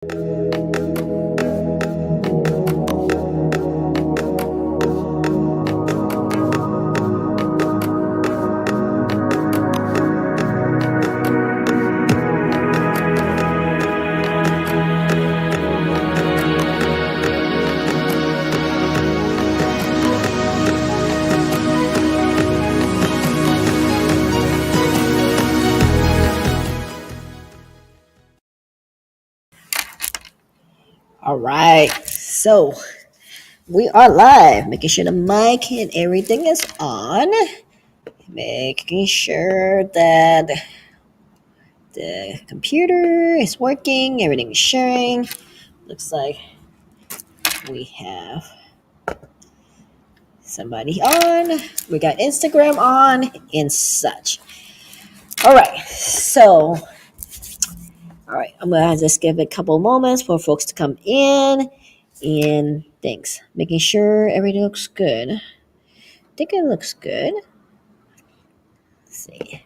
All right. So we are live, making sure the mic and everything is on, making sure that the computer is working, everything is sharing. Looks like we have somebody on. We got Instagram on and such. All right. So, all right. I'm going to just give it a couple moments for folks to come in and things. Making sure everything looks good. I think it looks good. Let's see.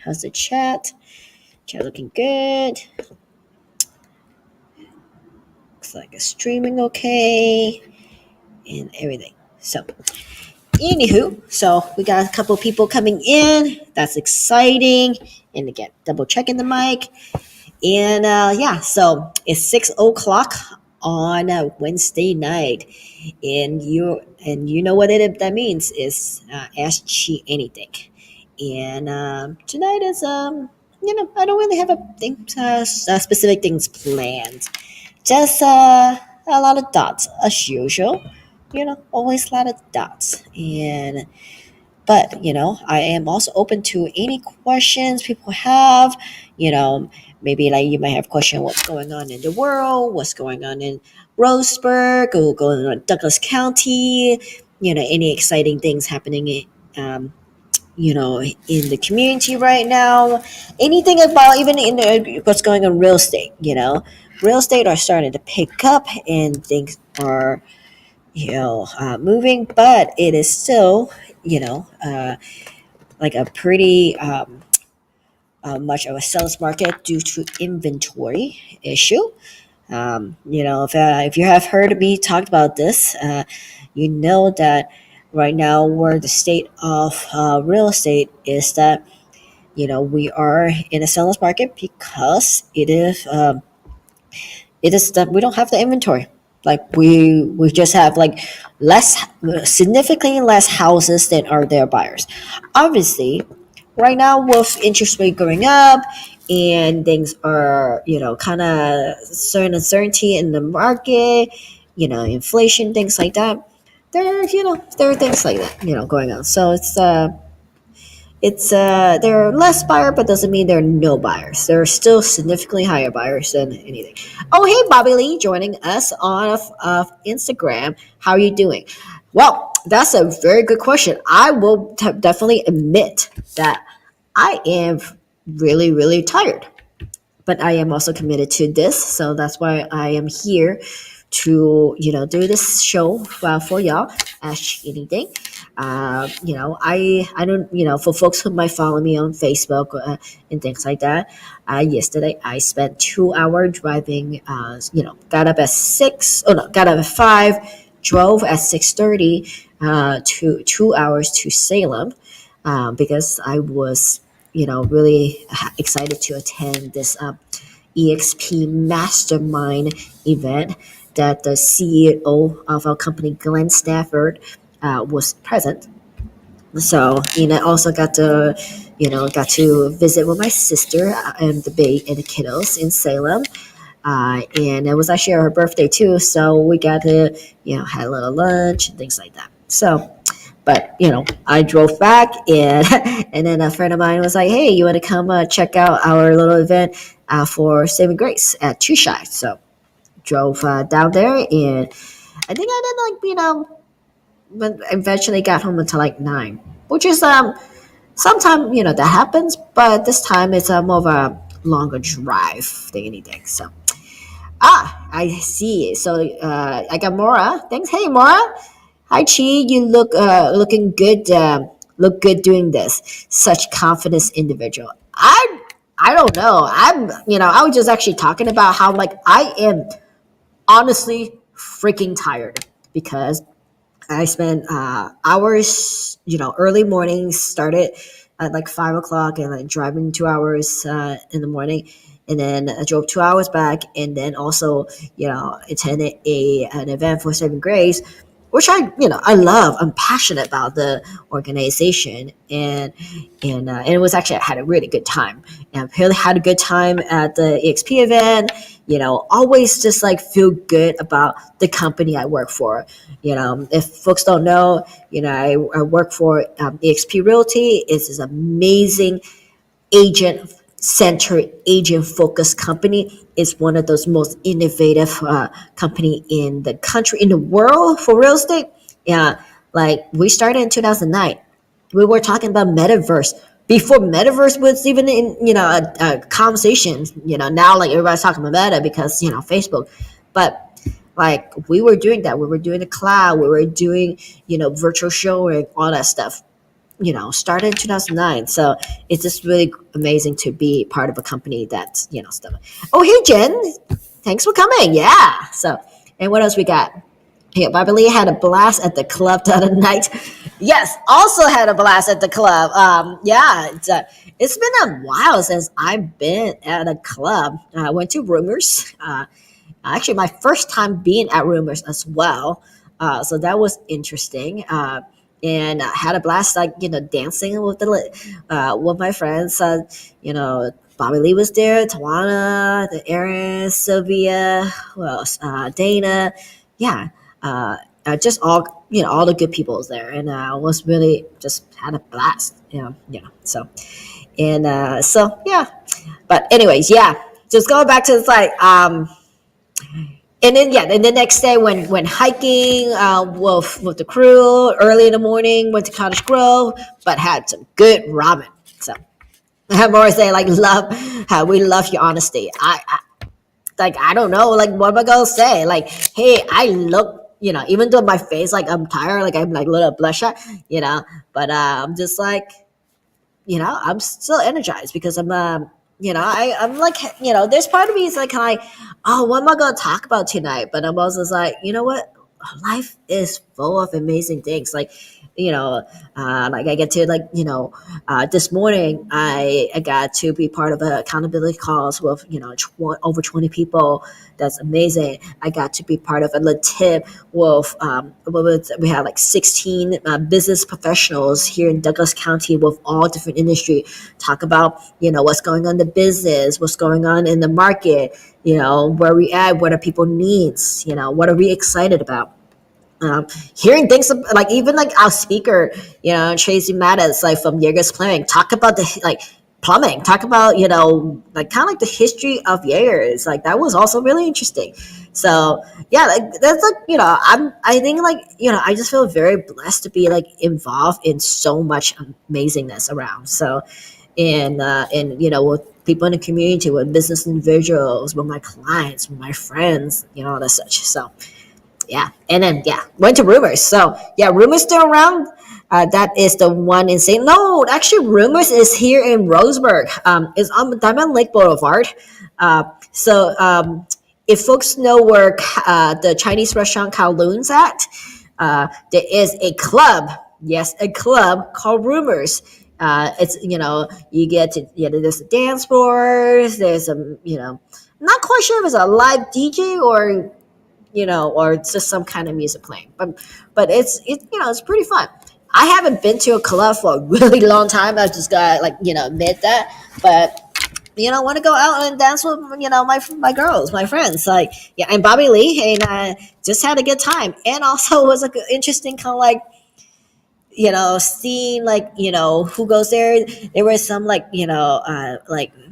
How's the chat? Chat looking good. Looks like it's streaming okay and everything. So anywho, so we got a couple people coming in. That's exciting. And again, double checking the mic. And yeah, so it's 6 o'clock on Wednesday night, and you know what that means is Ask Chi Anything. And tonight is I don't really have specific things planned. Just a lot of dots as usual. Always a lot of dots. And but I am also open to any questions people have. You know, maybe like you might have question what's going on in the world, what's going on in Roseburg, or going on in Douglas County. Any exciting things happening in the community right now. Anything about even in what's going on real estate. Real estate are starting to pick up and things are moving, but it is still like a pretty much of a seller's market due to inventory issue. If you have heard me talk about this, you know that right now where the state of real estate is that we are in a seller's market because it is that we don't have the inventory. Like we just have like less significantly less houses than are there buyers. Obviously, right now with interest rate going up and things are kind of certain uncertainty in the market, inflation, things like that. There are things like that going on. So there are less buyer, but doesn't mean there are no buyers. There are still significantly higher buyers than anything. Oh, hey, Bobby Lee, joining us on Instagram. How are you doing? Well, that's a very good question. I will definitely admit that I am really, really tired, but I am also committed to this, so that's why I am here to do this show for y'all. Ask anything. I don't for folks who might follow me on Facebook and things like that. Yesterday I spent 2 hours driving. Got up at 6. Oh no, got up at 5. Drove at 6:30 to 2 hours to Salem because I was really excited to attend this EXP Mastermind event that the CEO of our company, Glenn Stafford, was present. So, I also got to visit with my sister and the kiddos in Salem. And it was actually her birthday too, so we got to had a little lunch and things like that. So, but I drove back and and then a friend of mine was like, "Hey, you want to come check out our little event for Saving Grace at Chushai?" So drove down there, and I think I did but eventually got home until like 9, which is sometimes that happens, but this time it's more of a longer drive than anything. So I see. So I got Mora. Thanks. Hey, Mora. Hi, Chi. You looking good. Look good doing this. Such confidence individual. I don't know. I was just actually talking about how like I am honestly freaking tired because I spent hours, early mornings, started at like 5 o'clock and like driving 2 hours in the morning. And then I drove 2 hours back and then also, attended an event for Saving Grace, which I love. I'm passionate about the organization and it was actually, I had a really good time. And I really had a good time at the EXP event. Always just like feel good about the company I work for. If folks don't know, I work for EXP Realty. It's this amazing agent centered, agent focused company. Is one of those most innovative company in the country, in the world for real estate. Yeah, like we started in 2009. We were talking about metaverse before metaverse was even in a conversation. Now like everybody's talking about meta because Facebook, but like we were doing that. We were doing the cloud. We were doing virtual showing, all that stuff. Started in 2009. So it's just really amazing to be part of a company that's stuff. Oh, hey Jen, thanks for coming. Yeah. So, and what else we got? Yeah, Bobby Lee had a blast at the club the other night. Yes, also had a blast at the club. Yeah, it's been a while since I've been at a club. I went to Rumors. Actually, my first time being at Rumors as well. So that was interesting. And I had a blast, like dancing with my friends. Bobby Lee was there, Tawana, the Erin, Sylvia, who else? Dana, yeah, just all the good people was there, and was really just had a blast. So yeah. But anyways, yeah, just going back to the site. And then yeah, and the next day went hiking with the crew early in the morning. Went to Cottage Grove, but had some good ramen. So I'm always saying like love how we love your honesty. I don't know like what am I gonna say? Like hey, I look even though my face like I'm tired, like I'm like a little bloodshot, but I'm just like I'm still energized because I'm like, there's part of me is like, oh, what am I going to talk about tonight? But I'm also just like, you know what? Life is full of amazing things. Like I get to this morning I got to be part of an accountability calls with over 20 people. That's amazing. I got to be part of a tip with we had like 16 business professionals here in Douglas County with all different industry talk about what's going on in the business, what's going on in the market, where we at, what are people needs, what are we excited about. Hearing things like even like our speaker, Tracy Mattis, like from Jaeger's Plumbing, talk about the like plumbing, talk about like kind of like the history of Jaeger's. Like that was also really interesting. So yeah, like that's like I think like I just feel very blessed to be like involved in so much amazingness around. So and with people in the community, with business individuals, with my clients, with my friends, all that such. So yeah, and then yeah, went to Rumors. So yeah, Rumors still around. That is the one in St. No, actually, Rumors is here in Roseburg. It's on Diamond Lake Boulevard. So if folks know where the Chinese restaurant Kowloon's at, there is a club. Yes, a club called Rumors. It's you get to there's a dance floors. There's not quite sure if it's a live DJ or it's just some kind of music playing. But it's pretty fun. I haven't been to a club for a really long time. I just got admit that. But want to go out and dance with my girls, my friends, like yeah, and Bobby Lee, and just had a good time, and also was like an interesting kind of like seeing like who goes there. There were some like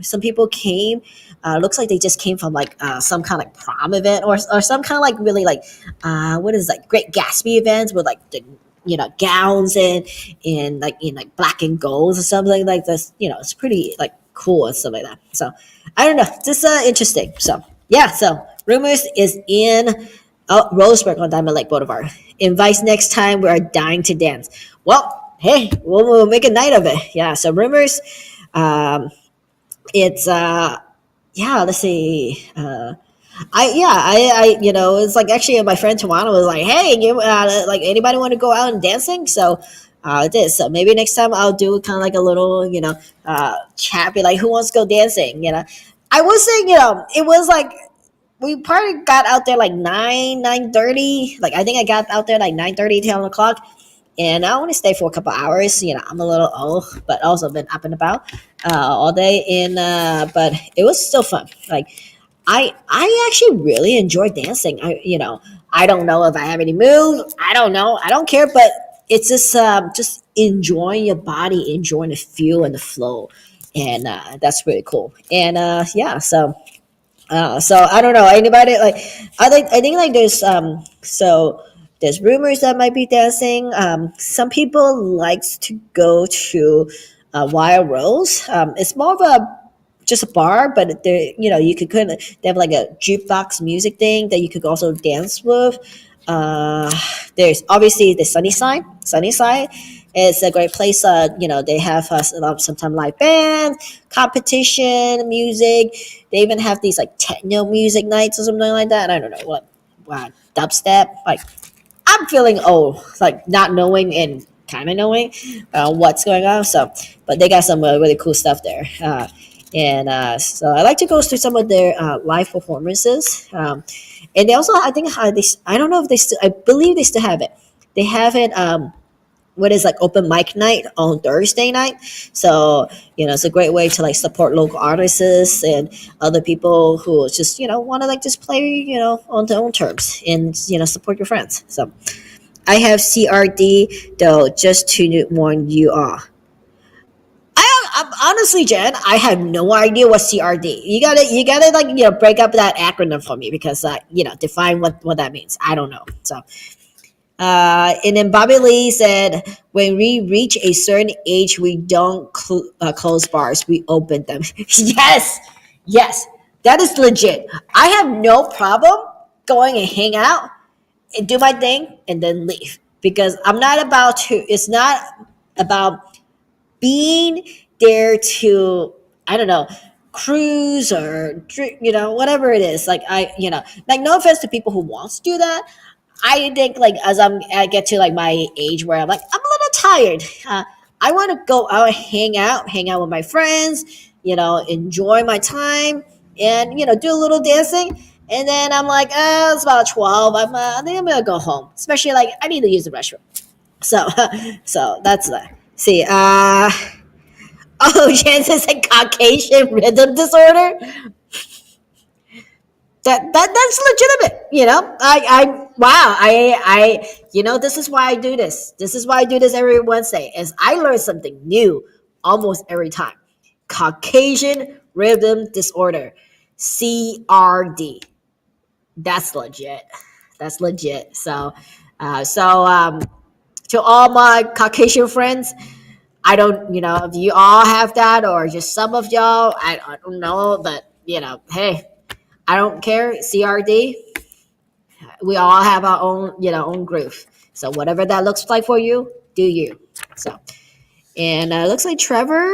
some people came, looks like they just came from like some kind of like prom event or some kind of like really like what is like Great Gatsby events with like the gowns and like in like black and golds or something like this. It's pretty like cool and stuff like that. So I don't know, just interesting. So yeah, so Rumors is in Roseburg on Diamond Lake Boulevard. Invites next time. We are dying to dance. Well, hey, we'll make a night of it. Yeah. So Rumors, It's yeah, let's see. It's like actually my friend Tawana was like, hey, like anybody want to go out and dancing? So it is. So maybe next time I'll do kind of like a little, chat, be like, who wants to go dancing? I was saying, it was like we probably got out there like 9:30. Like I think I got out there like 9:30, 10 o'clock, and I only stayed for a couple hours. I'm a little old, but also been up and about all day, and but it was still fun. Like I actually really enjoy dancing. I don't know if I have any moves. I don't know. I don't care, but it's just enjoying your body, enjoying the feel and the flow, and that's really cool. And yeah, so I don't know anybody like I think like there's rumors that might be dancing. Some people likes to go to Wild Rose. It's more of a just a bar, but there you could kind of they have like a jukebox music thing that you could also dance with. There's obviously the Sunnyside. Sunnyside is a great place. They have sometimes live bands, competition, music. They even have these like techno music nights or something like that. I don't know what dubstep. Like I'm feeling old, like not knowing and kind of knowing what's going on. So, but they got some really cool stuff there. And so I like to go to some of their live performances. And they also, I think, I don't know if they still, I believe they still have it. They have it. What is like open mic night on Thursday night. So it's a great way to like support local artists and other people who just want to like just play on their own terms and support your friends. So I have CRD though, just to warn you all. I'm honestly, Jen, I have no idea what CRD. You gotta like break up that acronym for me because define what that means. I don't know. So and then Bobby Lee said, when we reach a certain age, we don't close bars, we open them. Yes, yes, that is legit. I have no problem going and hang out and do my thing and then leave because I'm not about to, it's not about being there to, I don't know, cruise or drink, whatever it is. Like like no offense to people who wants to do that. I think like as I get to like my age where I'm like I'm a little tired. I want to go out, hang out with my friends, enjoy my time, and do a little dancing. And then I'm like, it's about 12. I think I'm gonna go home. Especially like I need to use the restroom. So, so that's that. See, oh, Jen says a Caucasian rhythm disorder. That's legitimate. This is why I do this. This is why I do this every Wednesday. Is I learn something new almost every time. Caucasian rhythm disorder, CRD. That's legit. That's legit. So to all my Caucasian friends, I don't, if you all have that or just some of y'all, I don't know, but hey, I don't care. CRD, we all have our own, own groove. So whatever that looks like for you, do you. So, and looks like Trevor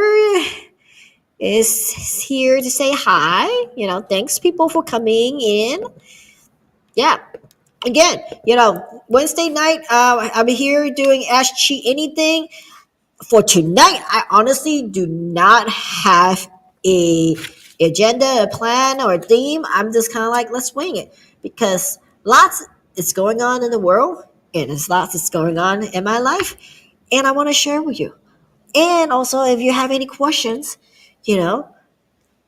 is here to say hi. Thanks people for coming in. Yeah. Again, Wednesday night, I'm here doing Ask Cheat Anything. For tonight, I honestly do not have a agenda, a plan, or a theme. I'm just kind of like, let's wing it because lots is going on in the world, and there's lots that's going on in my life, and I want to share with you. And also, if you have any questions, you know,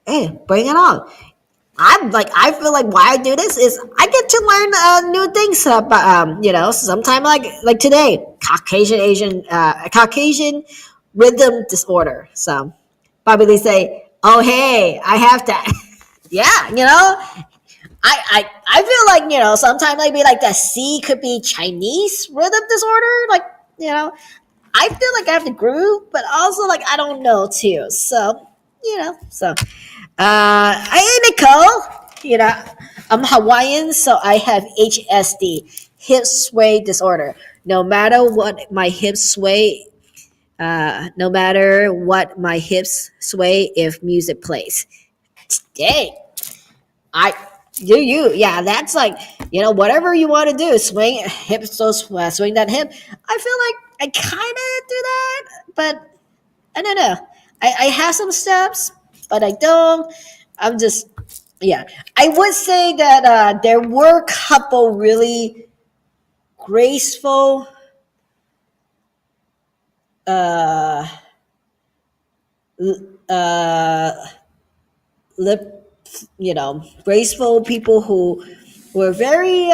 hey, bring it on. I feel like why I do this is I get to learn new things about sometime like today Caucasian rhythm disorder. So probably say, oh hey, I have that. Yeah, I feel like sometimes maybe like the C could be Chinese rhythm disorder. Like you know I feel like I have the groove, but also like I don't know too. So so hey Nicole, I'm Hawaiian, so I have HSD, hip sway disorder. No matter what my hips sway, No matter what, my hips sway if music plays. Dang, I do you? Yeah, that's like whatever you want to do, swing hips, so swing that hip. I feel like I kind of do that, but I don't know. I have some steps, but I don't. I'm just yeah. I would say that there were a couple really graceful uh, uh, lip, graceful people who were very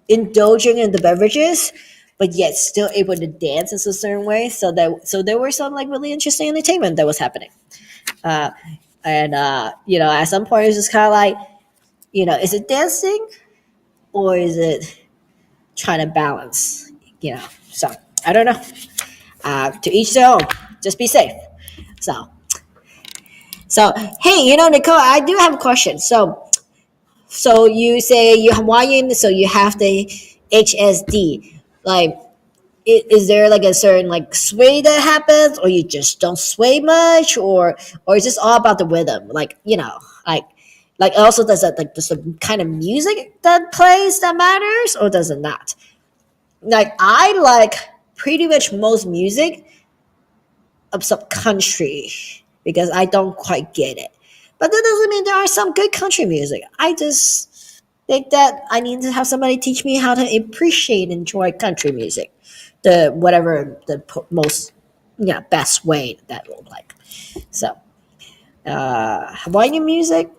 indulging in the beverages, but yet still able to dance in a certain way. So there were some like really interesting entertainment that was happening. Uh, and at some point it's just kind of like, is it dancing or is it trying to balance? So I don't know. To each their own. Just be safe. So so hey, Nicole, I do have a question. So you say you're Hawaiian, so you have the HSD. Like, is there like a certain like sway that happens, or you just don't sway much, or is this all about the rhythm? Like, like also does that like just the kind of music that plays that matters, or does it not? Like I like pretty much most music of some country because I don't quite get it. But that doesn't mean there are some good country music. I just think that I need to have somebody teach me how to appreciate and enjoy country music, the whatever the most best way that look like. So Hawaiian music,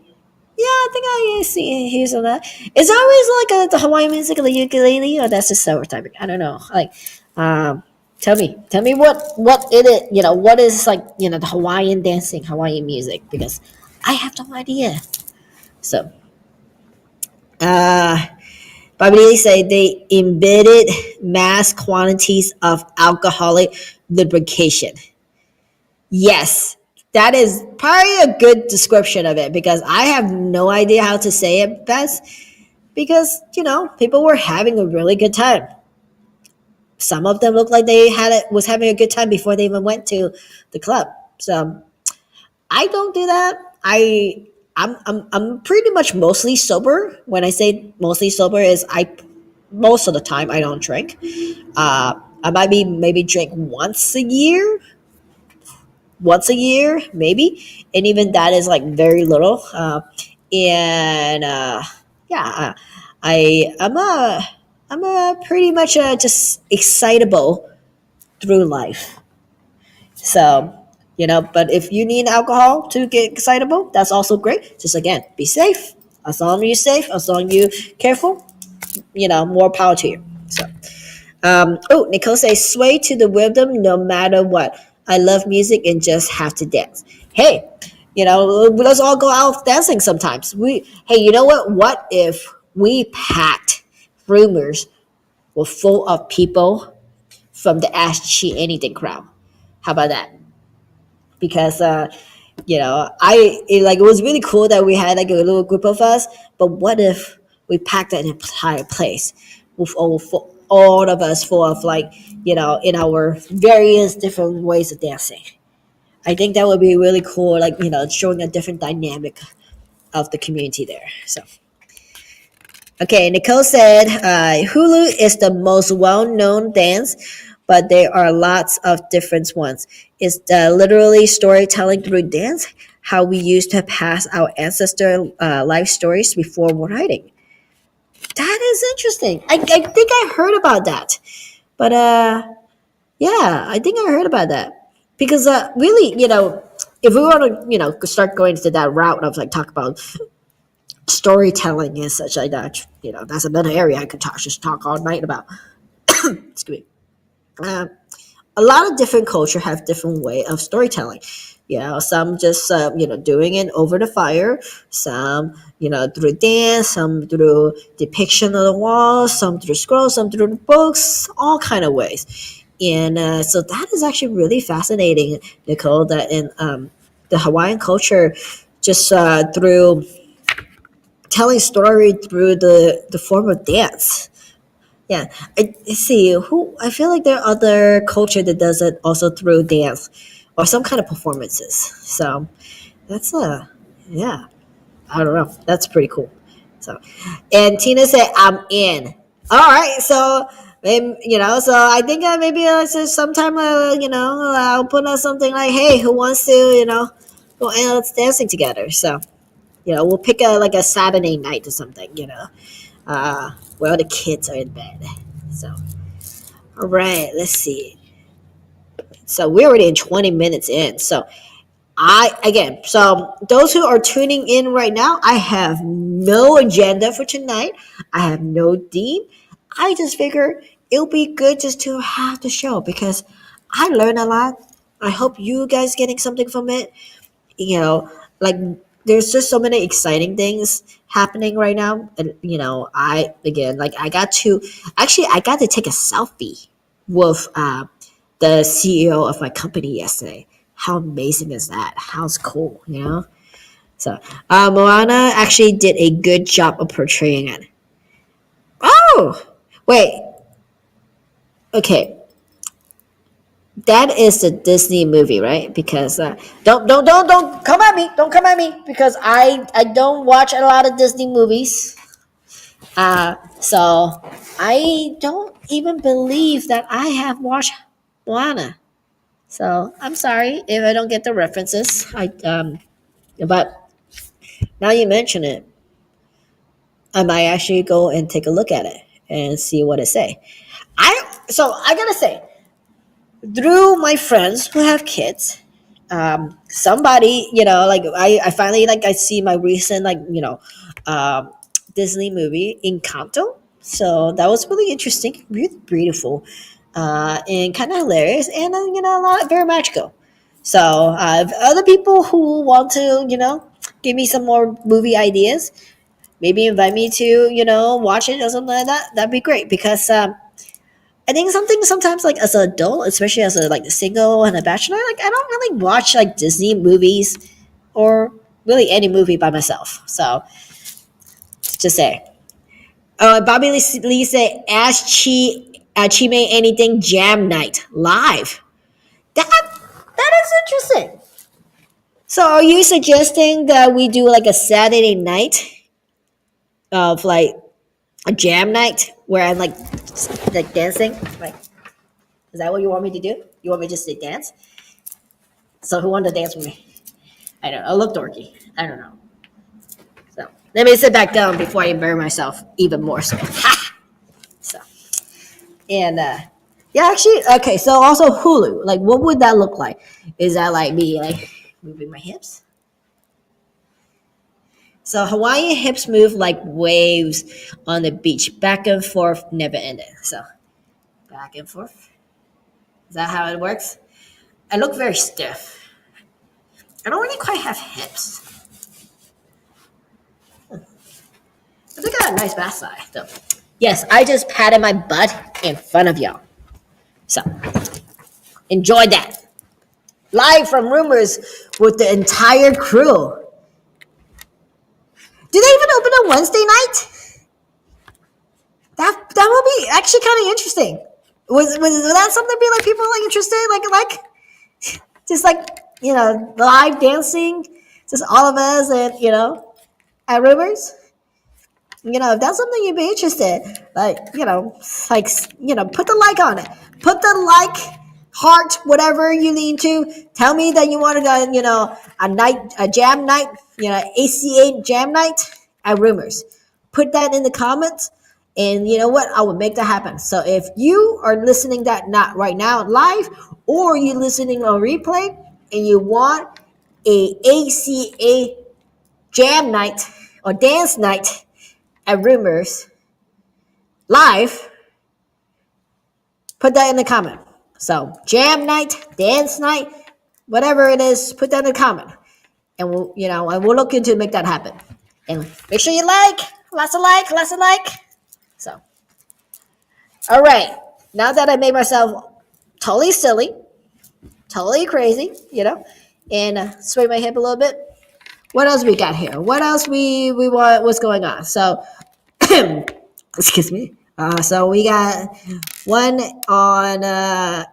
yeah, I think I see here's on that. It's always like the Hawaiian music, the ukulele, or that's just stereotyping. I don't know. Like, um, tell me what it is. What is like the Hawaiian dancing, Hawaiian music, because I have no idea. So, uh, Babili say they embedded mass quantities of alcoholic lubrication. Yes, that is probably a good description of it because I have no idea how to say it best because people were having a really good time. Some of them looked like they was having a good time before they even went to the club. So I don't do that. I'm pretty much mostly sober. When I say mostly sober, is I most of the time I don't drink. I might be maybe drink once a year maybe, and even that is like very little. And yeah, I'm a pretty much just excitable through life. So but if you need alcohol to get excitable, that's also great. Just again, be safe. As long as you're safe, as long as you're careful, more power to you. So Nicole says, sway to the rhythm no matter what. I love music and just have to dance. Hey, let's all go out dancing sometimes. Hey, you know what? What if we packed rumors were full of people from the Ask She Anything crowd? How about that? Because it was really cool that we had like a little group of us. But what if we packed an entire place with all of us full of like in our various different ways of dancing? I think that would be really cool, like showing a different dynamic of the community there. So okay, Nicole said Hulu is the most well-known dance, but there are lots of different ones. It's literally storytelling through dance, how we used to pass our ancestor life stories before writing. That is interesting. I think I heard about that, but yeah, I think I heard about that because really, if we want to, start going to that route of like talk about storytelling and such like that, that's another area I could talk all night about. Excuse me. Uh, a lot of different culture have different way of storytelling. Some just doing it over the fire. Some through dance. Some through depiction of the walls. Some through scrolls. Some through the books. All kind of ways. And so that is actually really fascinating, Nicole. That in the Hawaiian culture, just through telling story through the form of dance. Yeah, I see. Who I feel like there are other culture that does it also through dance or some kind of performances. So that's yeah. I don't know. That's pretty cool. So, and Tina said, "I'm in." All right. So, so I think maybe so sometime I'll put out something like, "Hey, who wants to go and let's dancing together." So we'll pick a like a Saturday night or something. While the kids are in bed. So, all right. Let's see. So we're already in 20 minutes in. So so those who are tuning in right now, I have no agenda for tonight. I have no theme. I just figure it'll be good just to have the show because I learned a lot. I hope you guys getting something from it. You know, like there's just so many exciting things happening right now. And I again like I got to take a selfie with the CEO of my company yesterday. How amazing is that? How's cool? So Moana actually did a good job of portraying it. Oh, wait. Okay, that is the Disney movie, right? Because don't come at me. Don't come at me because I don't watch a lot of Disney movies. So I don't even believe that I have watched Moana. So I'm sorry if I don't get the references. But now you mention it, I might actually go and take a look at it and see what it say. I gotta say, through my friends who have kids, somebody like I finally like I see my recent um, Disney movie Encanto. So that was really interesting, really beautiful, and kind of hilarious, and a lot very magical. So if other people who want to give me some more movie ideas, maybe invite me to watch it or something like that. That'd be great because I think something sometimes like as an adult, especially as a like a single and a bachelor, like I don't really watch like Disney movies or really any movie by myself. So just say, Bobby Lee said, "Ask Chi made anything jam night live." That is interesting. So are you suggesting that we do like a Saturday night of like a jam night where I'm like dancing? Like, is that what you want me to do? You want me just to dance? So who wanted to dance with me? I don't know. I look dorky. I don't know. So let me sit back down before I embarrass myself even more. So, so and yeah, actually, okay. So also Hulu. Like, what would that look like? Is that like me like moving my hips? So Hawaiian hips move like waves on the beach, back and forth, never ending. So back and forth. Is that how it works? I look very stiff. I don't really quite have hips. I think I got a nice backside though. Yes, I just patted my butt in front of y'all. So enjoy that. Live from Rumors with the entire crew. Do they even open on Wednesday night? That will be actually kind of interesting. Was that something to be like people like interested just like live dancing, just all of us and at Rumors. If that's something you'd be interested, like put the like on it. Put the like, heart, whatever you need to. Tell me that you want to go, a jam night, ACA jam night at Rumors. Put that in the comments, and you know what? I will make that happen. So if you are listening that not right now live, or you're listening on replay, and you want a ACA jam night or dance night at Rumors live, put that in the comment. So jam night, dance night, whatever it is, put that in the comment, and we'll look into make that happen. And make sure you lots of like. So, all right, now that I made myself totally silly, totally crazy, and sway my hip a little bit. What else we got here? What else we want? What's going on? So, excuse me. So we got one on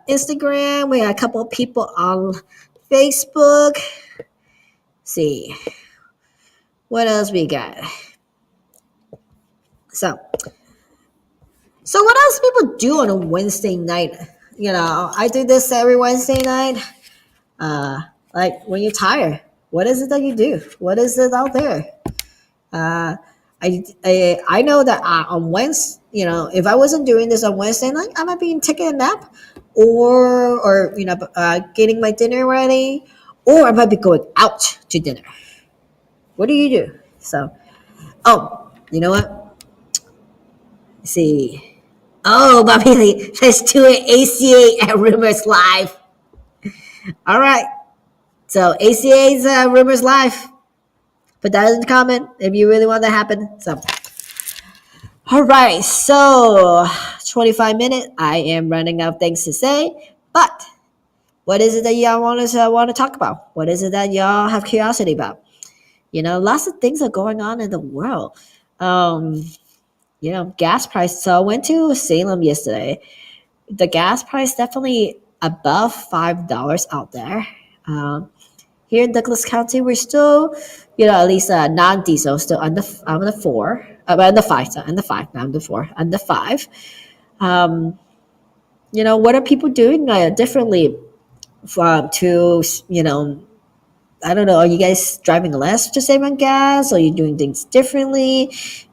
Instagram. We got a couple of people on Facebook. See what else we got. So, so what else people do on a Wednesday night? I do this every Wednesday night. Uh, like when you're tired, what is it that you do? What is it out there? Uh, I know that on Wednesday, if I wasn't doing this on Wednesday night, I might be taking a nap, or getting my dinner ready, or I might be going out to dinner. What do you do? So, oh, you know what? Let's see. Oh, Bobby, let's do an ACA at Rumors Live. All right. So ACA's Rumors Live. Put that in the comment if you really want that to happen. So, all right. So 25 minutes. I am running out of things to say, but what is it that y'all want to talk about? What is it that y'all have curiosity about? Lots of things are going on in the world. Gas price. So I went to Salem yesterday. The gas price definitely above $5 out there. Here in Douglas County, we're still, at least non-diesel still under four, under five, sorry, under five, not under four, under five. What are people doing differently to, I don't know. Are you guys driving less to save on gas? Are you doing things differently?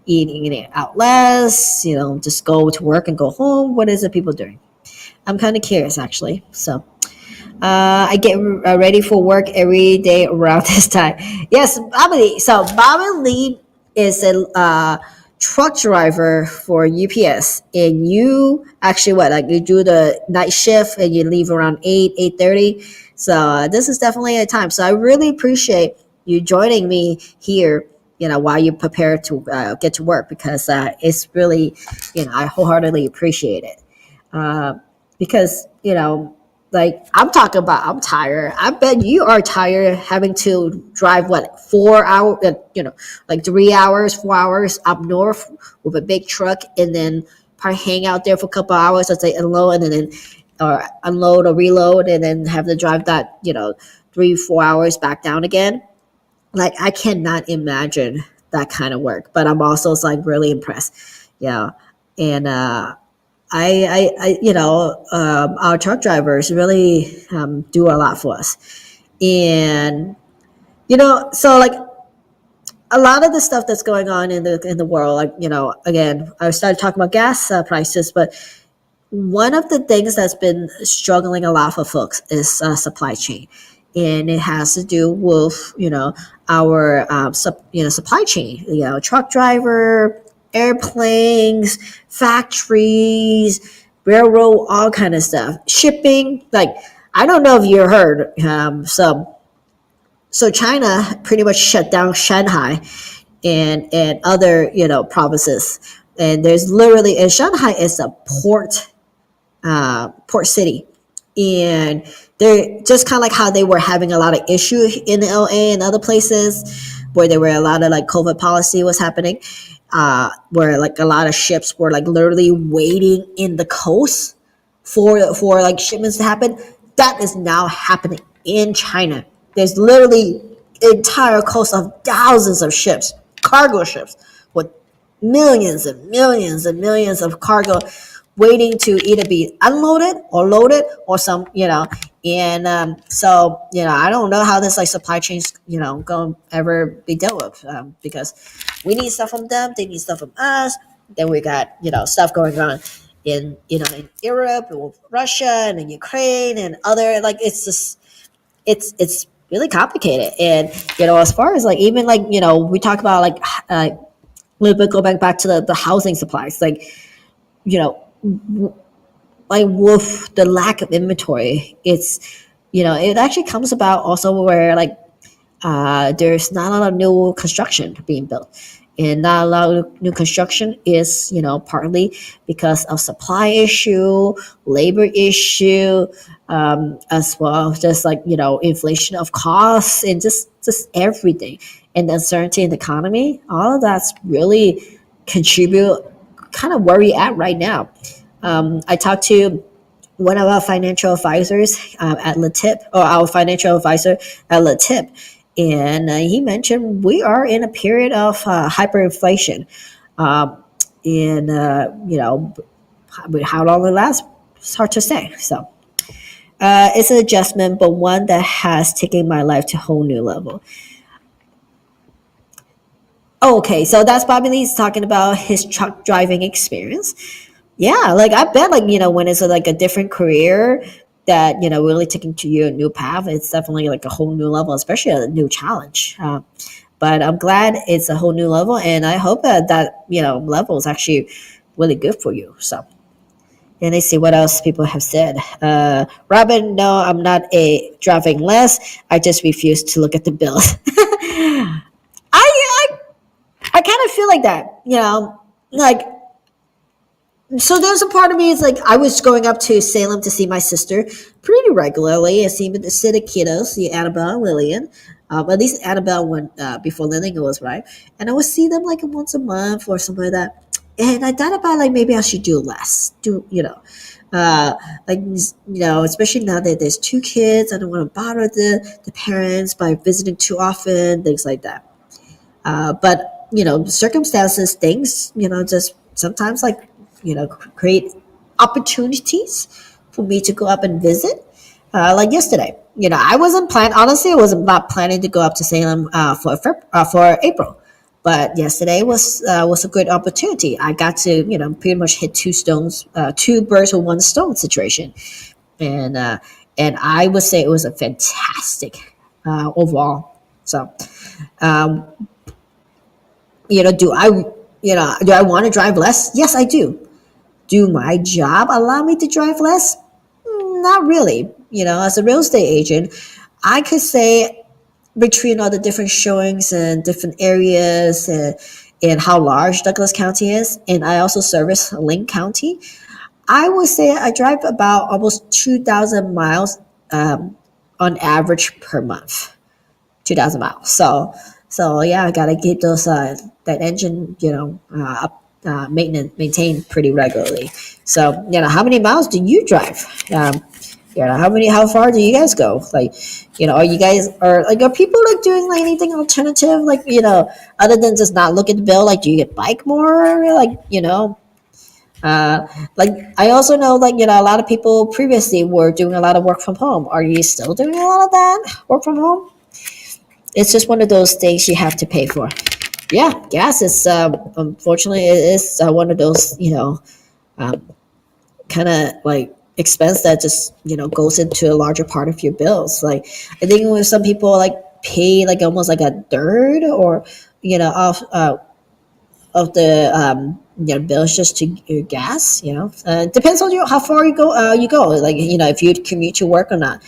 Eating it out less? Just go to work and go home? What is it people doing? I'm kind of curious, actually. So, I get ready for work every day around this time. Yes, Bobby Lee. So, Bobby Lee is a truck driver for UPS, and you actually you do the night shift and you leave around 8:30. So this is definitely a time. So I really appreciate you joining me here. While you prepare to get to work, because it's really, I wholeheartedly appreciate it. Because like I'm tired. I bet you are tired having to drive 4 hours, like 3 hours, 4 hours up north with a big truck, and then probably hang out there for a couple hours, let's say unload, and then or unload or reload, and then have to drive that 3-4 hours back down again. Like I cannot imagine that kind of work, but I'm also really impressed. Yeah, and our truck drivers really do a lot for us. And, so a lot of the stuff that's going on in the world, again, I started talking about gas prices, but one of the things that's been struggling a lot for folks is supply chain. And it has to do with, our, supply chain, truck driver, airplanes, factories, railroad, all kind of stuff. Shipping, I don't know if you heard, so China pretty much shut down Shanghai and other, provinces. And and Shanghai is a port city. And they're just kind of like how they were having a lot of issues in LA and other places where there were a lot of COVID policy was happening, where a lot of ships were literally waiting in the coast for shipments to happen. That is now happening in China. There's literally entire coast of thousands of ships, cargo ships, with millions and millions and millions of cargo waiting to either be unloaded or loaded or some, and so, I don't know how this supply chains, going to ever be dealt with, because we need stuff from them, they need stuff from us. Then we got, stuff going on in Europe with Russia and in Ukraine and other, it's just, it's really complicated. And, as far as even we talk about a little bit, go back to the housing supplies, with the lack of inventory, it's it actually comes about also where there's not a lot of new construction being built, and not a lot of new construction is partly because of supply issue, labor issue, as well, just inflation of costs and just everything, and the uncertainty in the economy. All of that's really contribute kind of where we at right now. I talked to one of our financial advisors at Latip, or our financial advisor at Latip, and he mentioned we are in a period of hyperinflation. Um, and, how long it lasts, it's hard to say. So it's an adjustment, but one that has taken my life to a whole new level. Okay, so that's Bobby Lee's talking about his truck driving experience. Yeah, like I bet, like when it's like a different career that really taking to you a new path, it's definitely like a whole new level, especially a new challenge. But I'm glad it's a whole new level, and I hope that level is actually really good for you. So, and let's see what else people have said. Robin, no, I'm not a driving less. I just refuse to look at the bills. I I kind of feel like that, like so there's a part of me is like I was going up to Salem to see my sister pretty regularly. I see the city kiddos, see Annabelle and Lillian. At least Annabelle went before Lillian was right, and I would see them like once a month or something like that. And I thought about like maybe I should do less. Uh, like especially now that there's two kids, I don't want to bother the parents by visiting too often, things like that. But circumstances, things, just sometimes like create opportunities for me to go up and visit. Like yesterday, I wasn't planning. Honestly, I wasn't not planning to go up to Salem for April, but yesterday was a good opportunity. I got to pretty much hit two birds with one stone situation, and I would say it was a fantastic overall. So, um, do I want to drive less? Yes, I do. Do my job allow me to drive less? Not really. As a real estate agent, I could say between all the different showings and different areas and how large Douglas County is, and I also service Lane County, I would say I drive about almost 2,000 miles on average per month. 2,000 miles. So yeah, I gotta keep those that engine up maintained pretty regularly. So how many miles do you drive? How far do you guys go? Like, are you guys are people like doing like anything alternative, like other than just not look at the bill? Like, do you get bike more? Like, uh, like I also know like a lot of people previously were doing a lot of work from home. Are you still doing a lot of that work from home? It's just one of those things you have to pay for. Yeah, gas is unfortunately it is one of those um, kind of like expense that just goes into a larger part of your bills. Like I think when some people like pay like almost like a third or of the bills just to gas. Depends on how far you go. Like if you commute to work or not.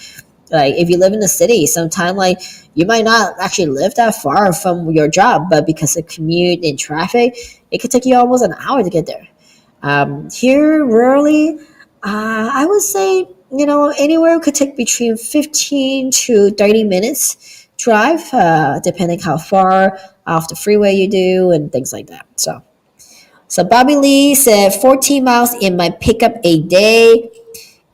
Like if you live in the city, sometime like you might not actually live that far from your job, but because of commute and traffic, it could take you almost an hour to get there. Here, rarely, I would say anywhere could take between 15 to 30 minutes drive, depending how far off the freeway you do and things like that. So Bobby Lee said 14 miles in my pickup a day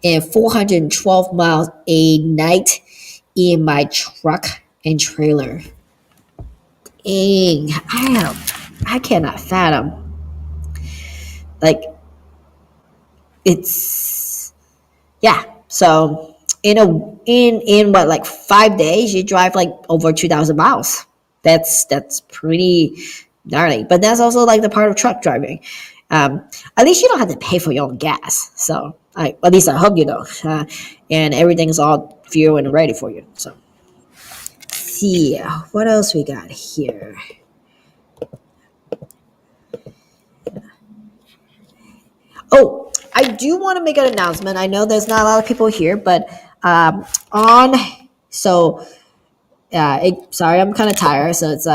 and 412 miles a night in my truck and trailer. Dang, I cannot fathom. Like it's yeah. So in what like 5 days you drive like over 2,000 miles. That's pretty gnarly. But that's also like the part of truck driving. At least you don't have to pay for your own gas. So at least I hope you don't. And everything's all fuel and ready for you. So see what else we got here. Oh, I do want to make an announcement. I know there's not a lot of people here, but on so sorry, I'm kind of tired, so it's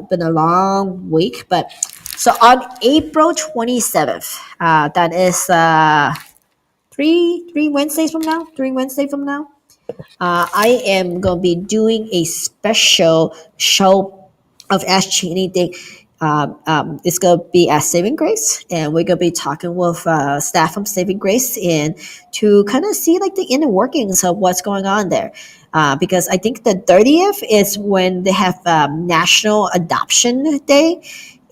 been a long week. But so on April 27th, that is three Wednesdays from now. 3 Wednesdays from now, I am gonna be doing a special show of Ask Anything It's going to be at Saving Grace, and we're going to be talking with staff from Saving Grace and to kind of see like the inner workings of what's going on there. Because I think the 30th is when they have National Adoption Day,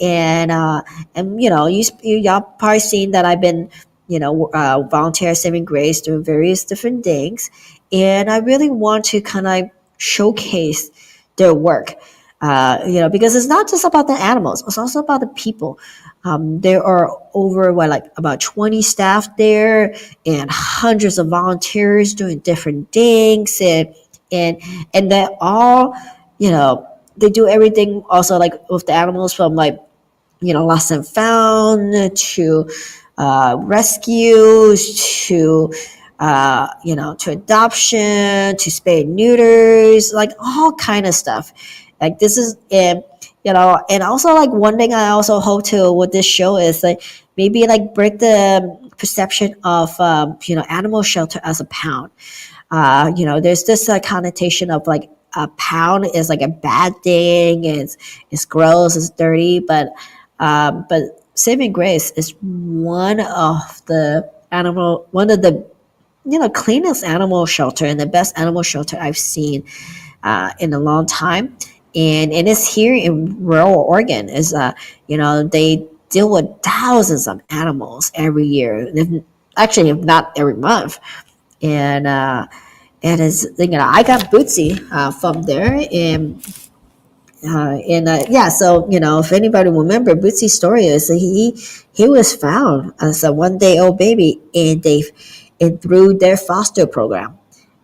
and y'all probably seen that I've been volunteer at Saving Grace doing various different things, and I really want to kind of showcase their work. Because it's not just about the animals; it's also about the people. There are over like about 20 staff there, and hundreds of volunteers doing different things, and and they all, they do everything. Also, like with the animals, from like lost and found to rescues to adoption to spay and neuters, like all kind of stuff. Like this is and also like one thing I also hope to with this show is like maybe like break the perception of animal shelter as a pound. There's this connotation of like a pound is like a bad thing, it's gross, it's dirty, but Saving Grace is one of the cleanest animal shelter and the best animal shelter I've seen in a long time, and it's here in rural Oregon. Is they deal with thousands of animals every year, actually if not every month, and is I got Bootsy from there, and so if anybody remember Bootsy's story is that he was found as a 1 day old baby, and through their foster program,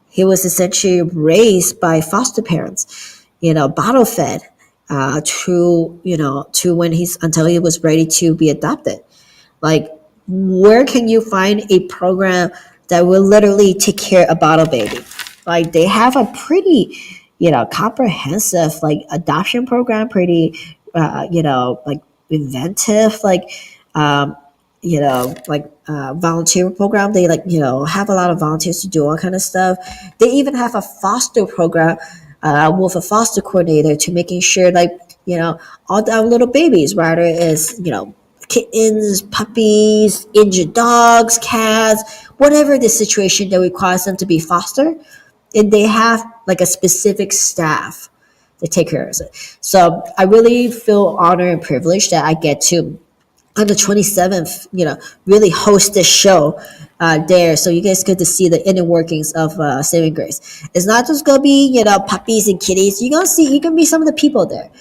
he was essentially raised by foster parents, bottle fed to when he's until he was ready to be adopted. Like, where can you find a program that will literally take care of a bottle baby? Like, they have a pretty, comprehensive like adoption program, pretty, like inventive, like, volunteer program. They like, have a lot of volunteers to do all kind of stuff. They even have a foster program with a foster coordinator to making sure like, all the little babies, rather is, kittens, puppies, injured dogs, cats, whatever the situation that requires them to be fostered, and they have like a specific staff to take care of it. So I really feel honored and privileged that I get to on the 27th, really host this show there. So you guys get to see the inner workings of Saving Grace. It's not just going to be, puppies and kitties. You can be some of the people there.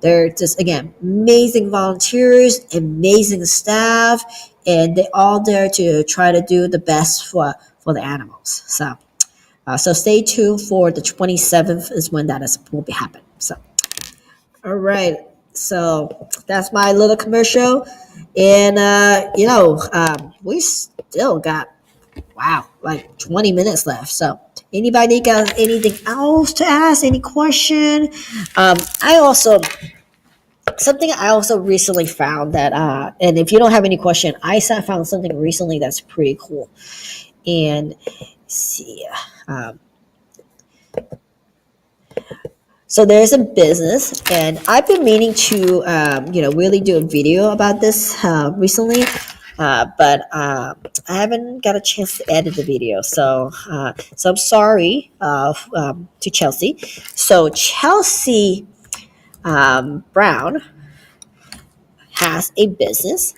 They're just, again, amazing volunteers, amazing staff, and they're all there to try to do the best for the animals. So stay tuned for the 27th is when will be happening. So, all right. So that's my little commercial. And, we still got, wow, like 20 minutes left. So anybody got anything else to ask? Any question? I also, something I also recently found that, and if you don't have any question, found something recently that's pretty cool. And see, so there's a business, and I've been meaning to, really do a video about this recently, but I haven't got a chance to edit the video. So I'm sorry to Chelsea. So Chelsea Brown has a business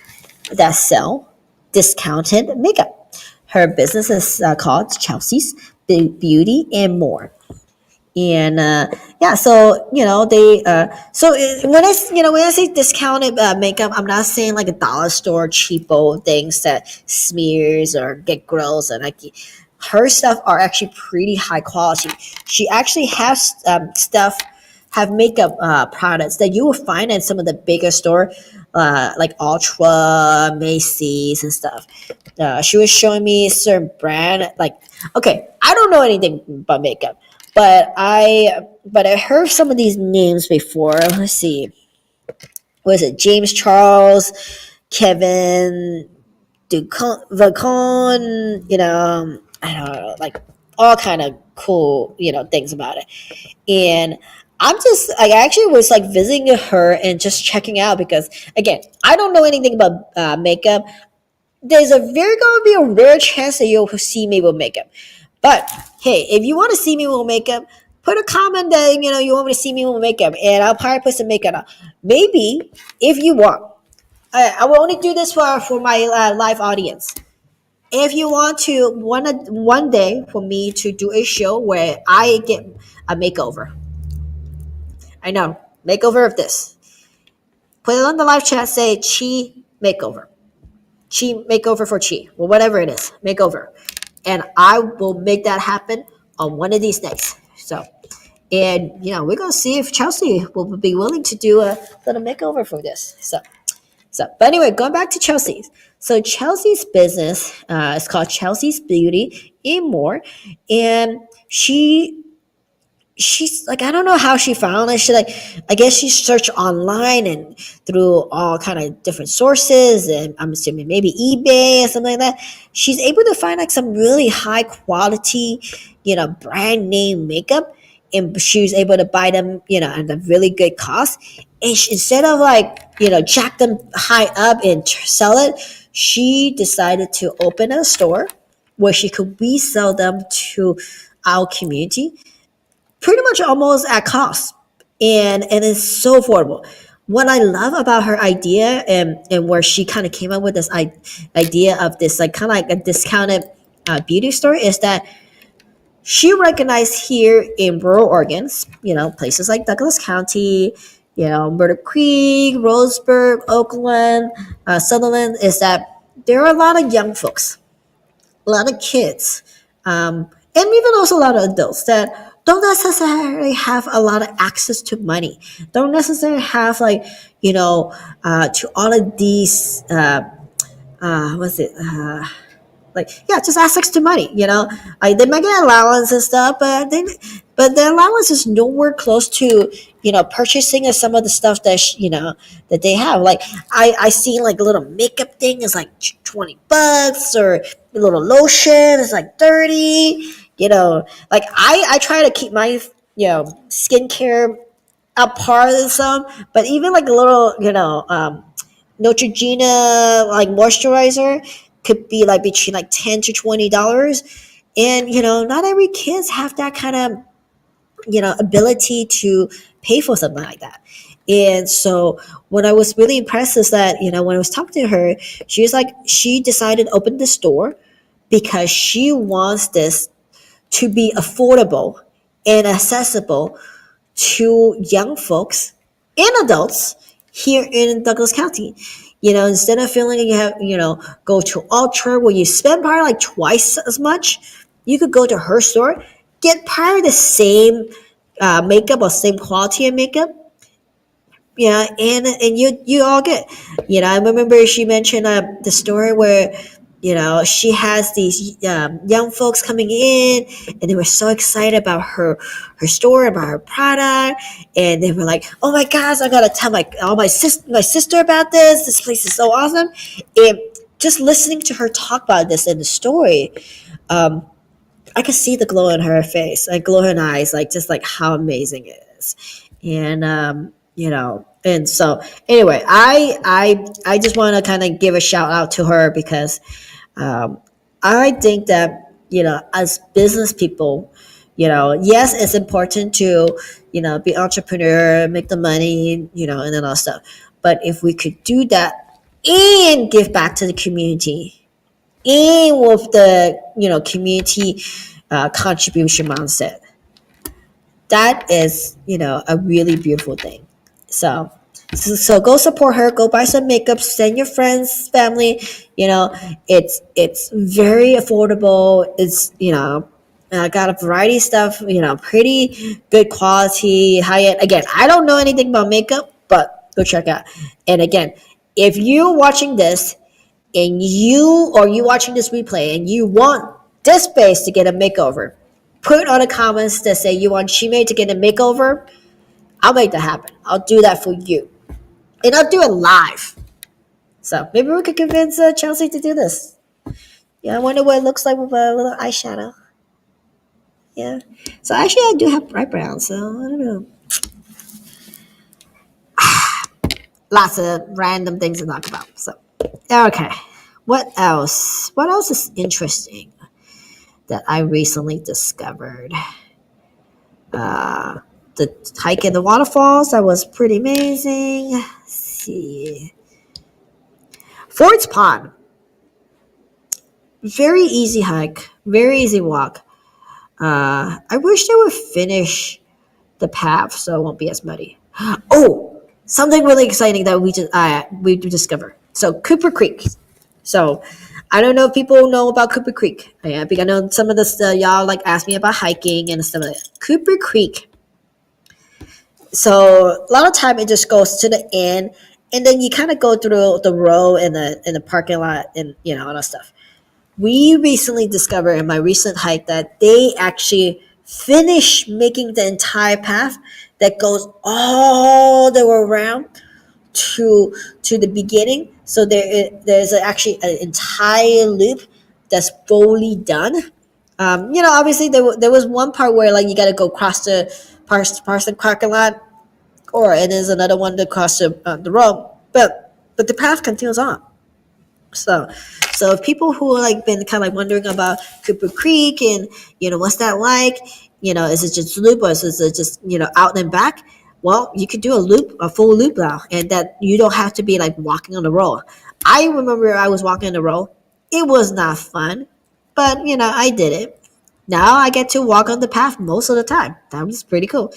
that sell discounted makeup. Her business is called Chelsea's Beauty and More. And so they when I say discounted makeup, I'm not saying like a dollar store cheapo things that smears or get gross. And like, her stuff are actually pretty high quality. She actually has have makeup products that you will find in some of the bigger store, like Ultra, Macy's, and stuff. She was showing me certain brand, like, okay, I don't know anything about makeup, but I heard some of these names before. Let's see. Was it James Charles, Kevin Vacon, I don't know, like all kind of cool, things about it. And I actually was like visiting her and just checking out because again, I don't know anything about makeup. There's a very going to be a rare chance that you'll see me with makeup. But hey, if you want to see me with makeup, put a comment that you want me to see me with makeup, and I'll probably put some makeup on. Maybe if you want, I will only do this for my live audience. If you want to one day for me to do a show where I get a makeover, I know makeover of this. Put it on the live chat. Say Chi makeover, Chi makeover for Chi, or whatever it is, makeover, and I will make that happen on one of these days. So, and we're gonna see if Chelsea will be willing to do a little makeover for this. But anyway, going back to Chelsea's. So Chelsea's business is called Chelsea's Beauty and More, and she's like, I don't know how she found it. She like, I guess she searched online and through all kind of different sources, and I'm assuming maybe eBay or something like that. She's able to find like some really high quality, brand name makeup, and she was able to buy them, at a really good cost. And instead of like, jack them high up and sell it, she decided to open a store where she could resell them to our community pretty much almost at cost, and it's so affordable. What I love about her idea, and where she kind of came up with this idea of this like kind of like a discounted beauty store, is that she recognized here in rural Oregon, places like Douglas County, Murder Creek, Roseburg, Oakland, Sutherland, is that there are a lot of young folks, a lot of kids, and even also a lot of adults that don't necessarily have a lot of access to money, don't necessarily have like, to all of these, what's it, like, yeah, just access to money, they might get allowance and stuff, but the allowance is nowhere close to, purchasing of some of the stuff that that they have. Like I see like a little makeup thing is like $20, or a little lotion is like 30. Like I try to keep my skincare apart of some, but even like a little Neutrogena like moisturizer could be like between like $10 to $20, and not every kids have that kind of ability to pay for something like that. And so what I was really impressed is that when I was talking to her, she was like, she decided to open the store because she wants this to be affordable and accessible to young folks and adults here in Douglas County. Instead of feeling like you have, go to Ultra where you spend probably like twice as much, you could go to her store, get probably the same makeup or same quality of makeup. Yeah, and you all good. I remember she mentioned the story where she has these young folks coming in, and they were so excited about her store, about her product, and they were like, "Oh my gosh, I gotta tell my sister about this. This place is so awesome." And just listening to her talk about this in the story, um, I could see the glow in her face, like glow in her eyes, like just like how amazing it is. And and so anyway, I just want to kind of give a shout out to her because um, I think that as business people, yes, it's important to be entrepreneur, make the money, and then all stuff. But if we could do that and give back to the community, and with the community contribution mindset, that is a really beautiful thing. So go support her, go buy some makeup, send your friends, family. It's very affordable. It's got a variety of stuff, pretty good quality, high end. Again, I don't know anything about makeup, but go check out. And again, if you're watching this and you watching this replay and you want this space to get a makeover, put on the comments that say you want Shime to get a makeover. I'll make that happen. I'll do that for you, and I'll do it live. So maybe we could convince Chelsea to do this. Yeah, I wonder what it looks like with a little eyeshadow. Yeah. So actually, I do have bright brown, so I don't know. lots of random things to talk about. So, okay. What else? What else is interesting that I recently discovered? Uh, the hike in the waterfalls, that was pretty amazing. Let's see. Ford's Pond. Very easy hike. Very easy walk. I wish they would finish the path so it won't be as muddy. Oh, something really exciting that we discovered. So Cooper Creek. So I don't know if people know about Cooper Creek. Yeah, because I know some of this y'all like ask me about hiking and stuff like that. Cooper Creek. So a lot of time it just goes to the end, and then you kind of go through the road in the parking lot and all that stuff. We recently discovered in my recent hike that they actually finish making the entire path that goes all the way around to the beginning. So there's actually an entire loop that's fully done. Obviously there was one part where like you got to go across the parking lot, or it is another one to cross the road. But the path continues on. So, so if people who like been kind of like wondering about Cooper Creek and what's that like, is it just loop or is it just out and back? Well, you could do a full loop now, and that you don't have to be like walking on the road. I remember I was walking on the road. It was not fun, but I did it. Now I get to walk on the path most of the time. That was pretty cool.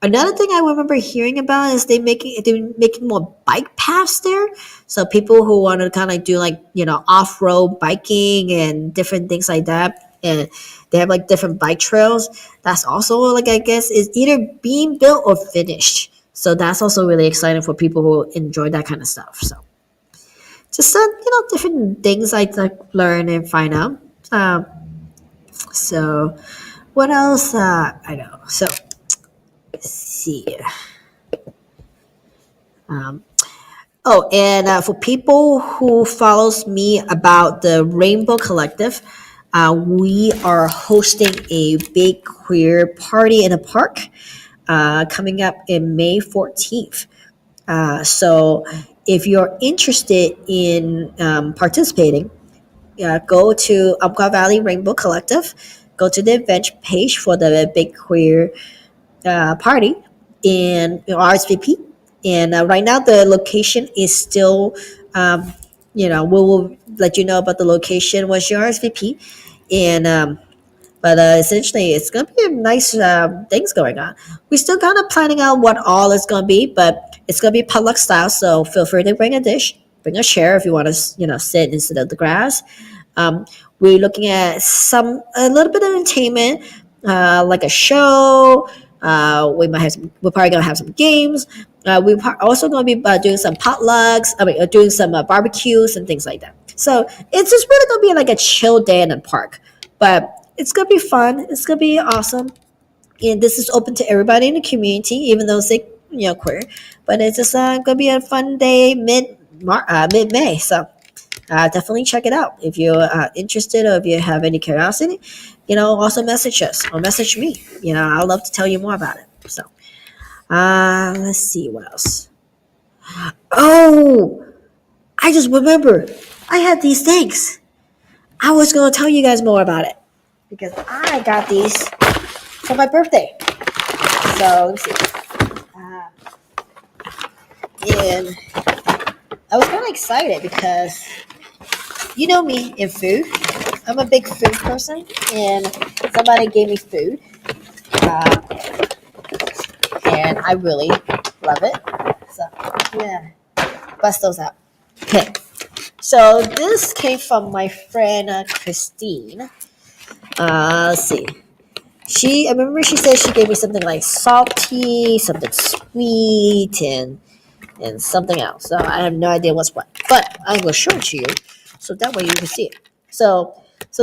Another thing I remember hearing about is they're making more bike paths there. So people who want to kind of do like off road biking and different things like that, and they have like different bike trails. That's also like I guess is either being built or finished. So that's also really exciting for people who enjoy that kind of stuff. So just different things I like learn and find out. So what else? I know. So let's see. Um, Oh, and for people who follows me about the Rainbow Collective, we are hosting a big queer party in a park coming up in May 14th. So if you're interested in participating, go to Umpqua Valley Rainbow Collective, go to the event page for the big queer party in RSVP. And right now, the location is still, we will let you know about the location once you RSVP. And but essentially, it's gonna be a nice things going on. We're still kind of planning out what all it's gonna be, but it's gonna be potluck style. So feel free to bring a dish, bring a chair if you want to, sit instead of the grass. Um, we're looking at a little bit of entertainment, like a show. We're probably gonna have some games. We're also gonna be doing some potlucks. I mean, doing some barbecues and things like that. So it's just really gonna be like a chill day in the park, but it's gonna be fun. It's gonna be awesome, and this is open to everybody in the community, even though it's like queer. But it's just gonna be a fun day mid May. So definitely check it out if you're interested or if you have any curiosity. Also message us or message me. I'd love to tell you more about it. So let's see what else. Oh, I just remembered. I had these things. I was gonna tell you guys more about it because I got these for my birthday. So let me see. And I was kind of excited because you know me in food. I'm a big food person, and somebody gave me food, uh, and I really love it. So yeah, bust those out. Okay, so this came from my friend Christine. Let's see. I remember she said she gave me something like salty, something sweet, and something else. So I have no idea what's what, but I will show it to you, so that way you can see it. So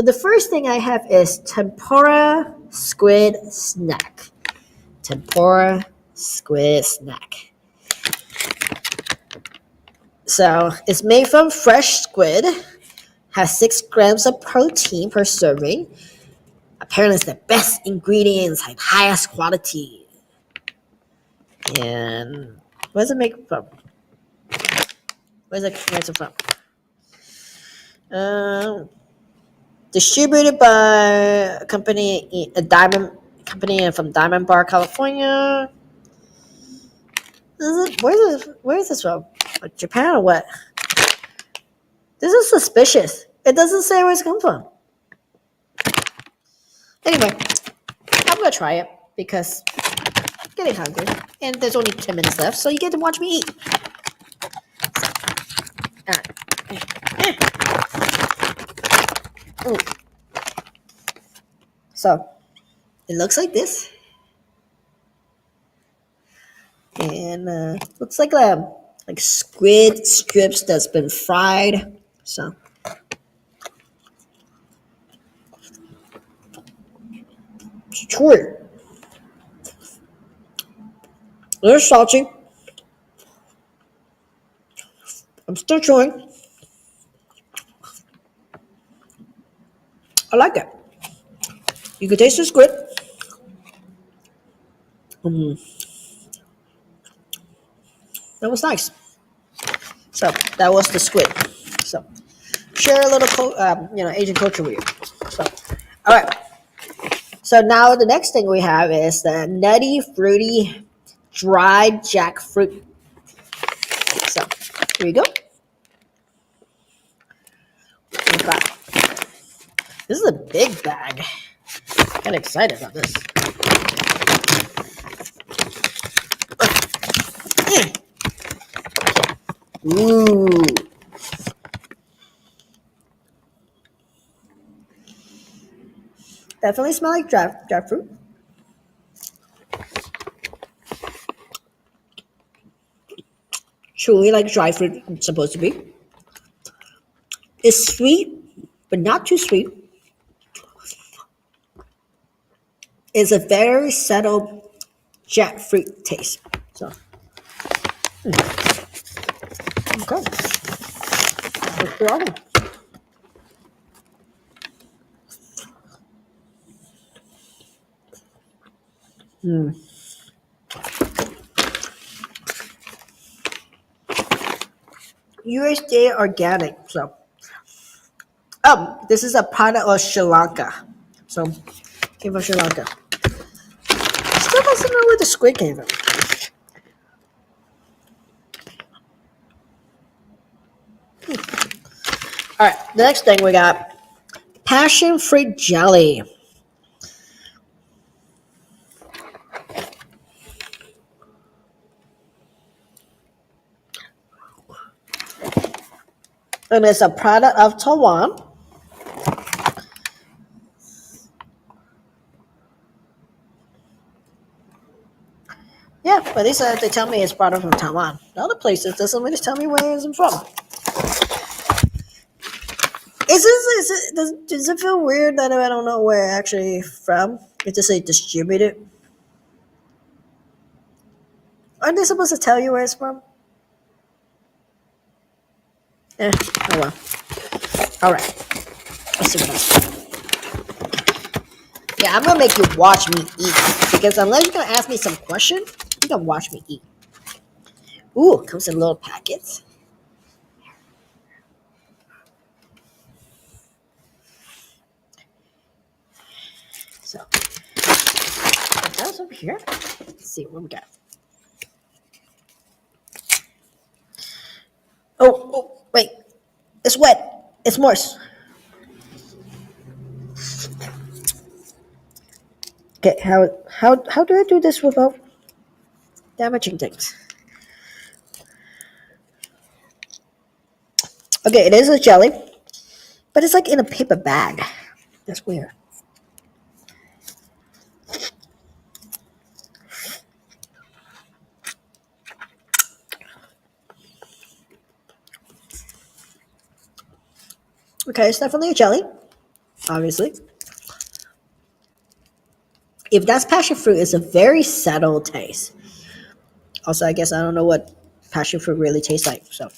the first thing I have is tempura squid snack. Tempura squid snack. So it's made from fresh squid, has 6 grams of protein per serving. Apparently, it's the best ingredients, like highest quality. And what does it make from? Where's it from? Um, Distributed by a diamond company from Diamond Bar, California. Where is this from? Like Japan or what? This is suspicious. It doesn't say where it's come from. Anyway, I'm gonna try it because I'm getting hungry, and there's only 10 minutes left, so you get to watch me eat. All right. Ooh. So it looks like this, and looks like squid strips that's been fried. So chewy. They're salty. I'm still chewing. I like it. You can taste the squid. Mm, that was nice. So that was the squid. So share a little, Asian culture with you. So, all right. So now the next thing we have is the nutty, fruity, dried jackfruit. So here you go. Okay. This is a big bag. Kind of excited about this. Ooh. Definitely smell like jackfruit. Chewy like dry fruit it's supposed to be. It's sweet, but not too sweet. It's a very settled jackfruit taste. So, okay. Let's go on. USDA organic. So, this is a product of Sri Lanka. So, came from Sri Lanka. Still doesn't know where the squid came from. All right, the next thing we got passion fruit jelly. And it's a product of Taiwan. Yeah, but they tell me it's product from Taiwan. The other places doesn't really tell me where it's from. Does it feel weird that I don't know where it's actually from? It just say distributed. Aren't they supposed to tell you where it's from? Oh well. All right. Let's see what else. Yeah, I'm gonna make you watch me eat because unless you're gonna ask me some question, you can watch me eat. Ooh, it comes in little packets. So, what else over here? Let's see what we got. Oh, wait. It's wet. It's moist. Okay, how do I do this without damaging things? Okay, it is a jelly, but it's like in a paper bag. That's weird. Okay, it's definitely a jelly, obviously. If that's passion fruit, it's a very settled taste. Also, I guess I don't know what passion fruit really tastes like. So,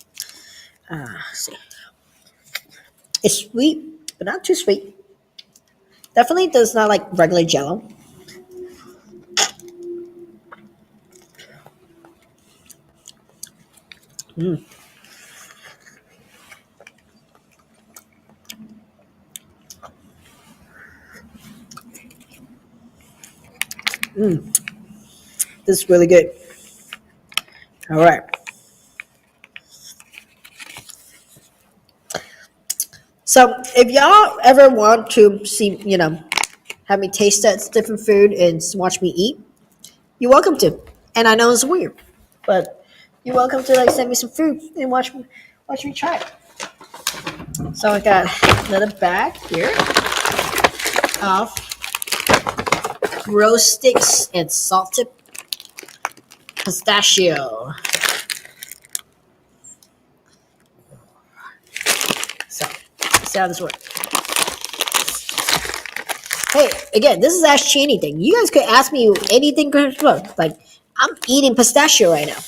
let's see. It's sweet, but not too sweet. Definitely does not like regular Jello. This is really good. All right. So if y'all ever want to see, have me taste that different food and watch me eat, you're welcome to. And I know it's weird, but you're welcome to like send me some food and watch me try it. So I got another bag here of roast sticks and salted pistachio. So let's see how this works. Hey, again, this is Ask Chi Anything. You guys could ask me anything. Like, I'm eating pistachio right now.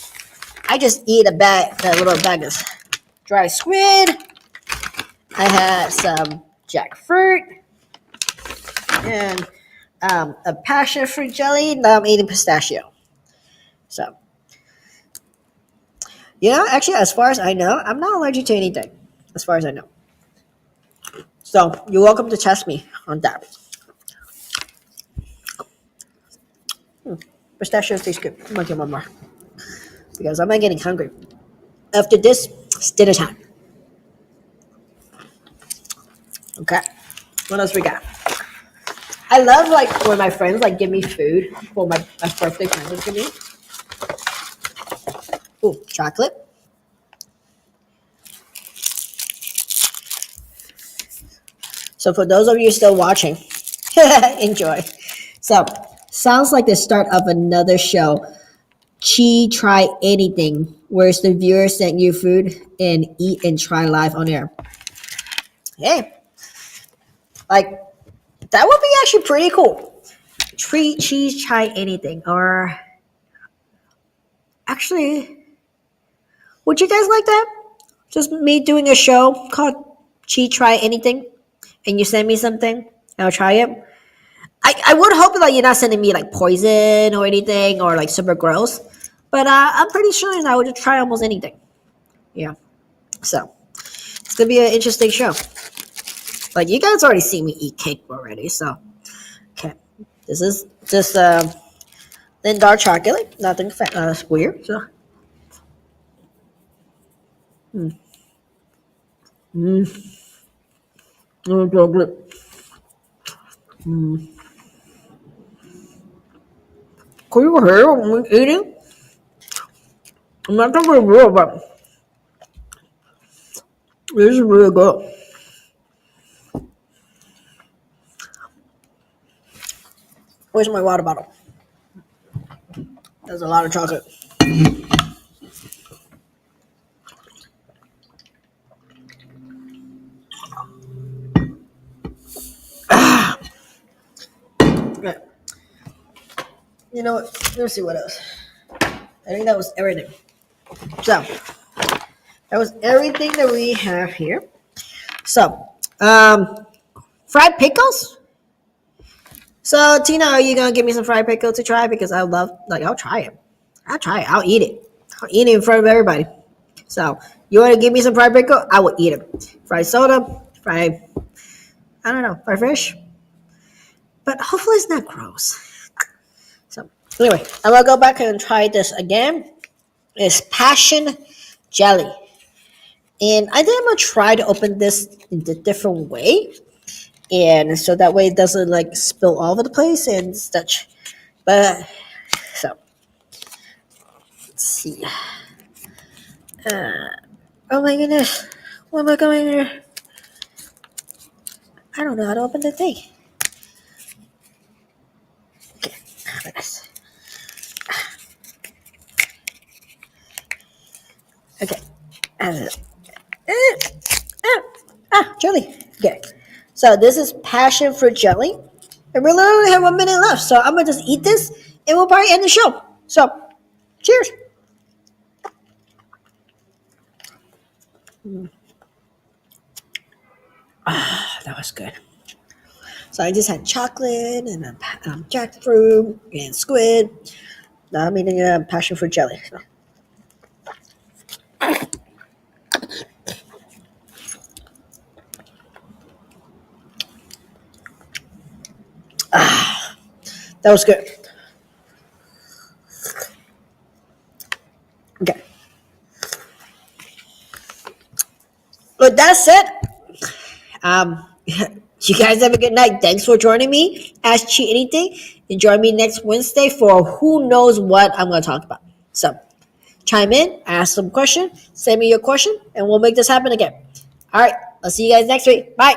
I just eat a little bag of dry squid. I had some jackfruit and a passion fruit jelly. Now I'm eating pistachio. So, actually, as far as I know, I'm not allergic to anything. As far as I know. So, you're welcome to test me on that. Pistachios taste good. I'm gonna get one more because I'm not getting hungry. After this, it's dinner time. Okay. What else we got? I love like when my friends like give me food for my birthday present to me. Ooh, chocolate. So for those of you still watching, enjoy. So sounds like the start of another show. Chi Try Anything, where the viewers send you food and eat and try live on air. Hey, like that would be actually pretty cool. Cheese Try Anything, or actually, would you guys like that? Just me doing a show called Chi Try Anything, and you send me something, and I'll try it. I would hope like you're not sending me like poison or anything or like super gross, but I'm pretty sure I would try almost anything. Yeah, so it's gonna be an interesting show. Like you guys already see me eat cake already, so okay. This is just then dark chocolate, nothing weird. So, chocolate. Can you hear what I'm eating? I'm not talking real, but this is really good. Where's my water bottle? There's a lot of chocolate. Okay. You know what? Let's see what else. I think that was everything. So that was everything that we have here. So, fried pickles. So Tina, are you gonna give me some fried pickle to try? Because I'll try it. I'll try it. I'll eat it. I'll eat it in front of everybody. So you want to give me some fried pickle? I will eat it. Fried soda, fried, I don't know, fried fish. But hopefully it's not gross. So anyway, I'm gonna go back and try this again. It's passion jelly. And I think I'm gonna try to open this in a different way. And so that way it doesn't like spill all over the place and such. But so let's see. Oh my goodness. What am I going there? I don't know how to open the thing. Okay, open this. Okay. Jelly. Okay. So this is passion fruit jelly. And we literally have 1 minute left. So I'm gonna just eat this and we'll probably end the show. So cheers. That was good. So I just had chocolate and jackfruit and squid. Now I'm eating passion fruit jelly. So. That was good. With that said, you guys have a good night. Thanks for joining me. Ask Chi anything. And join me next Wednesday for who knows what I'm going to talk about. So chime in, ask some question, send me your question, and we'll make this happen again. All right, I'll see you guys next week. Bye.